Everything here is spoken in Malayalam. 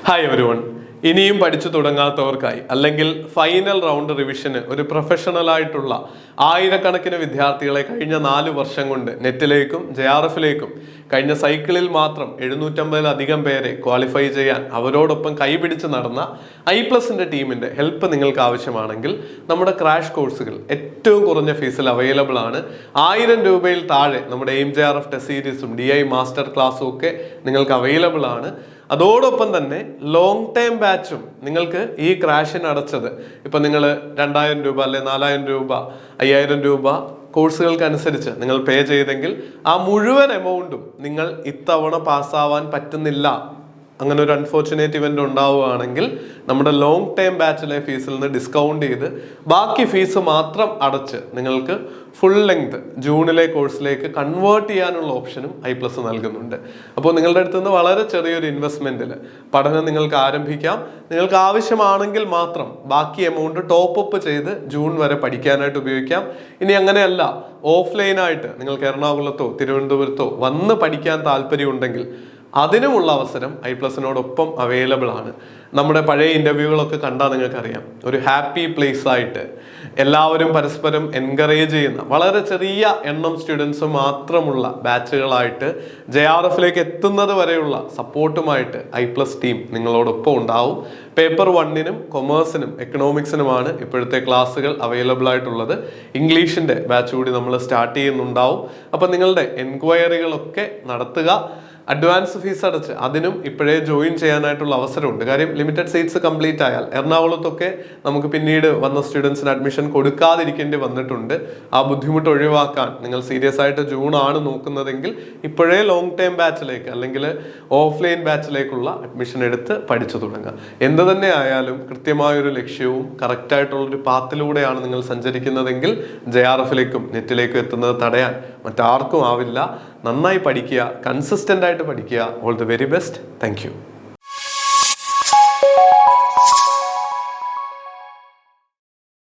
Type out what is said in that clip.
Hi everyone. ഇനിയും പഠിച്ചു തുടങ്ങാത്തവർക്കായി അല്ലെങ്കിൽ ഫൈനൽ റൗണ്ട് റിവിഷന് ഒരു പ്രൊഫഷണൽ ആയിട്ടുള്ള ആയിരക്കണക്കിന് വിദ്യാർത്ഥികളെ കഴിഞ്ഞ 4 വർഷം കൊണ്ട് നെറ്റിലേക്കും JRFിലേക്കും കഴിഞ്ഞ സൈക്കിളിൽ മാത്രം 750-ലധികം പേരെ ക്വാളിഫൈ ചെയ്യാൻ അവരോടൊപ്പം കൈപിടിച്ച് നടന്ന I+ന്റെ ടീമിന്റെ ഹെൽപ്പ് നിങ്ങൾക്ക് ആവശ്യമാണെങ്കിൽ നമ്മുടെ ക്രാഷ് കോഴ്സുകൾ ഏറ്റവും കുറഞ്ഞ ഫീസിൽ അവൈലബിൾ ആണ്. 1000 രൂപയിൽ താഴെ നമ്മുടെ എയിം JRF ടെസ്റ്റ് സീരീസും DI മാസ്റ്റർ ക്ലാസ്സും ഒക്കെ നിങ്ങൾക്ക് അവൈലബിൾ ആണ്. അതോടൊപ്പം തന്നെ ലോങ് ടൈം ബാച്ചും നിങ്ങൾക്ക് ഈ ക്രാഷിന് അടച്ചത് ഇപ്പം നിങ്ങൾ 2000 രൂപ അല്ലെ 4000 രൂപ 5000 രൂപ കോഴ്സുകൾക്കനുസരിച്ച് നിങ്ങൾ പേ ചെയ്തെങ്കിൽ ആ മുഴുവൻ എമൗണ്ടും നിങ്ങൾ ഇത്തവണ പാസ്സാവാൻ പറ്റുന്നില്ല, അങ്ങനെ ഒരു അൺഫോർച്ചുനേറ്റ് ഇവന്റ് ഉണ്ടാവുകയാണെങ്കിൽ നമ്മുടെ ലോങ് ടൈം ബാച്ചിലെ ഫീസിൽ നിന്ന് ഡിസ്കൗണ്ട് ചെയ്ത് ബാക്കി ഫീസ് മാത്രം അടച്ച് നിങ്ങൾക്ക് ഫുൾ ലെങ്ത് ജൂണിലെ കോഴ്സിലേക്ക് കൺവേർട്ട് ചെയ്യാനുള്ള ഓപ്ഷനും I+ നൽകുന്നുണ്ട്. അപ്പോൾ നിങ്ങളുടെ അടുത്ത് നിന്ന് വളരെ ചെറിയൊരു ഇൻവെസ്റ്റ്മെന്റിൽ പഠനം നിങ്ങൾക്ക് ആരംഭിക്കാം. നിങ്ങൾക്ക് ആവശ്യമാണെങ്കിൽ മാത്രം ബാക്കി എമൗണ്ട് ടോപ്പ് അപ്പ് ചെയ്ത് ജൂൺ വരെ പഠിക്കാനായിട്ട് ഉപയോഗിക്കാം. ഇനി അങ്ങനെയല്ല, ഓഫ്ലൈനായിട്ട് നിങ്ങൾക്ക് തിരുവനന്തപുരത്തോ വന്ന് പഠിക്കാൻ താല്പര്യമുണ്ടെങ്കിൽ അതിനുമുള്ള അവസരം I+നോടൊപ്പം അവൈലബിൾ ആണ്. നമ്മുടെ പഴയ ഇന്റർവ്യൂകളൊക്കെ കണ്ടാൽ നിങ്ങൾക്കറിയാം, ഒരു ഹാപ്പി പ്ലേസ് ആയിട്ട് എല്ലാവരും പരസ്പരം എൻകറേജ് ചെയ്യുന്ന വളരെ ചെറിയ എണ്ണം സ്റ്റുഡൻസ് മാത്രമുള്ള ബാച്ചുകളായിട്ട് JRFിലേക്ക് എത്തുന്നത് വരെയുള്ള സപ്പോർട്ടുമായിട്ട് I+ ടീം നിങ്ങളോടൊപ്പം ഉണ്ടാവും. പേപ്പർ 1നും കൊമേഴ്സിനും എക്കണോമിക്സിനുമാണ് ഇപ്പോഴത്തെ ക്ലാസ്സുകൾ അവൈലബിൾ ആയിട്ടുള്ളത്. ഇംഗ്ലീഷിന്റെ ബാച്ച് കൂടി നമ്മൾ സ്റ്റാർട്ട് ചെയ്യുന്നുണ്ടാവും. അപ്പം നിങ്ങളുടെ എൻക്വയറികളൊക്കെ നടത്തുക. അഡ്വാൻസ് ഫീസ് അടച്ച് അതിനും ഇപ്പോഴേ ജോയിൻ ചെയ്യാനായിട്ടുള്ള അവസരമുണ്ട്. കാര്യം ലിമിറ്റഡ് സീറ്റ്സ് കംപ്ലീറ്റ് ആയാൽ എറണാകുളത്തൊക്കെ നമുക്ക് പിന്നീട് വന്ന സ്റ്റുഡൻസിന് അഡ്മിഷൻ കൊടുക്കാതിരിക്കേണ്ടി വന്നിട്ടുണ്ട്. ആ ബുദ്ധിമുട്ട് ഒഴിവാക്കാൻ നിങ്ങൾ സീരിയസ് ആയിട്ട് ജൂൺ ആണ് നോക്കുന്നതെങ്കിൽ ഇപ്പോഴേ ലോങ് ടൈം ബാച്ചിലേക്ക് അല്ലെങ്കിൽ ഓഫ്ലൈൻ ബാച്ചിലേക്കുള്ള അഡ്മിഷൻ എടുത്ത് പഠിച്ചു തുടങ്ങുക. എന്ത് തന്നെ ആയാലും കൃത്യമായൊരു ലക്ഷ്യവും കറക്റ്റായിട്ടുള്ളൊരു പാത്തിലൂടെയാണ് നിങ്ങൾ സഞ്ചരിക്കുന്നതെങ്കിൽ JRFിലേക്കും നെറ്റിലേക്കും എത്തുന്നത് തടയാൻ മറ്റാർക്കും ആവില്ല. നന്നായി പഠിക്കുക, കൺസിസ്റ്റന്റ് ആയിട്ട് പഠിക്കുക. All the very best. Thank you.